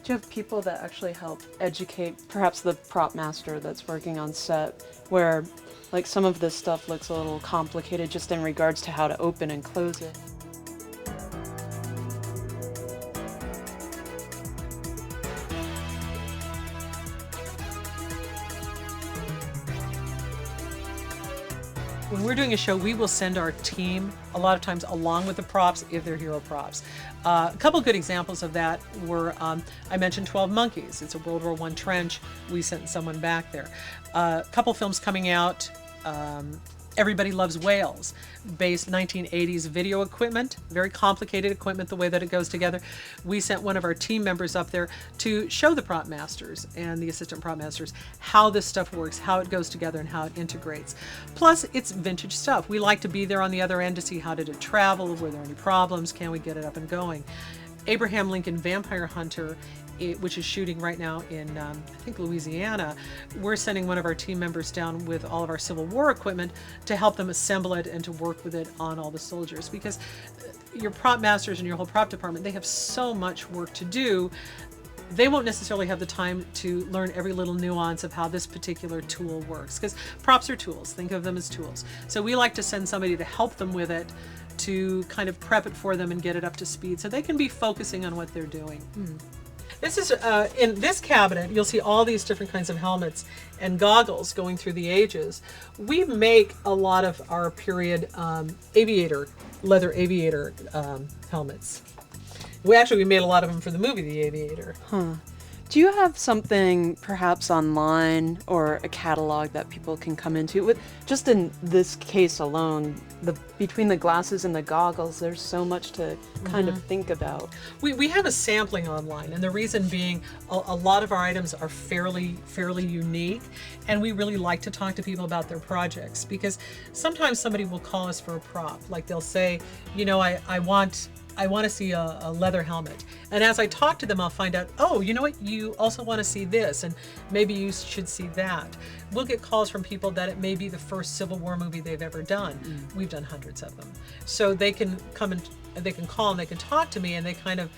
Do you have people that actually help educate, perhaps the prop master that's working on set, where like some of this stuff looks a little complicated just in regards to how to open and close it? When we're doing a show, we will send our team a lot of times along with the props if they're hero props. A couple good examples of that were, I mentioned 12 Monkeys. It's a World War I trench. We sent someone back there. A couple films coming out. Everybody Loves Whales, based 1980s video equipment, very complicated equipment, the way that it goes together. We sent one of our team members up there to show the prop masters and the assistant prop masters how this stuff works, how it goes together, and how it integrates. Plus, it's vintage stuff. We like to be there on the other end to see how did it travel, were there any problems, can we get it up and going. Abraham Lincoln Vampire Hunter, which is shooting right now in, I think, Louisiana, we're sending one of our team members down with all of our Civil War equipment to help them assemble it and to work with it on all the soldiers. Because your prop masters and your whole prop department, they have so much work to do. They won't necessarily have the time to learn every little nuance of how this particular tool works, because props are tools. Think of them as tools. So we like to send somebody to help them with it, to kind of prep it for them and get it up to speed so they can be focusing on what they're doing. This is, in this cabinet, you'll see all these different kinds of helmets and goggles going through the ages. We make a lot of our period leather aviator helmets. We made a lot of them for the movie The Aviator. Do you have something perhaps online or a catalog that people can come into? With just in this case alone, between the glasses and the goggles, there's so much to kind of think about. We have a sampling online, and the reason being a lot of our items are fairly unique, and we really like to talk to people about their projects, because sometimes somebody will call us for a prop. Like they'll say, you know, I want to see a leather helmet. And as I talk to them, I'll find out, oh, you know what, you also want to see this, and maybe you should see that. We'll get calls from people that it may be the first Civil War movie they've ever done. We've done hundreds of them. So they can come and they can call and they can talk to me, and they kind of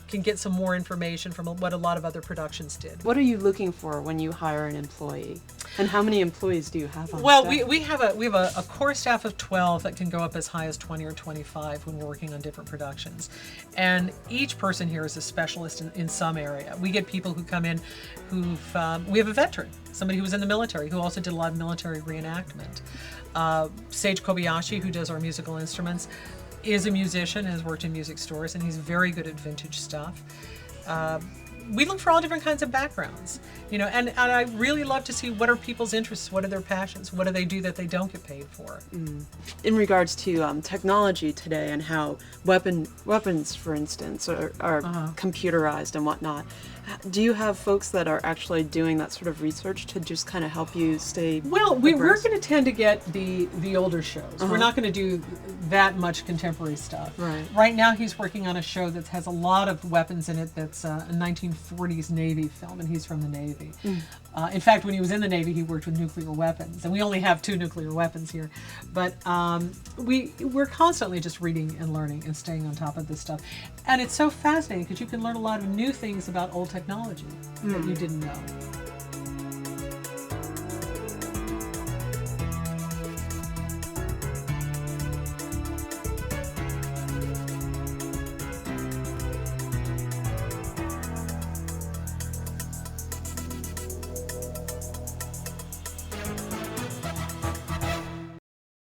can get some more information from what a lot of other productions did. What are you looking for when you hire an employee? And how many employees do you have on Well, staff? we have a core staff of 12 that can go up as high as 20 or 25 when we're working on different productions. And each person here is a specialist in some area. We get people who come in we have a veteran, somebody who was in the military, who also did a lot of military reenactment. Sage Kobayashi, who does our musical instruments, is a musician and has worked in music stores, and he's very good at vintage stuff. We look for all different kinds of backgrounds, you know, and I really love to see what are people's interests, what are their passions, what do they do that they don't get paid for. In regards to technology today and how weapons, for instance, are computerized and whatnot, do you have folks that are actually doing that sort of research to just kind of help you stay Well, we're abreast? going to tend to get the older shows. We're not going to do that much contemporary stuff. Right. Right now he's working on a show that has a lot of weapons in it that's a 1940s Navy film, and he's from the Navy. In fact, when he was in the Navy, he worked with nuclear weapons, and we only have 2 nuclear weapons here. But we're constantly just reading and learning and staying on top of this stuff. And it's so fascinating because you can learn a lot of new things about old technology that you didn't know.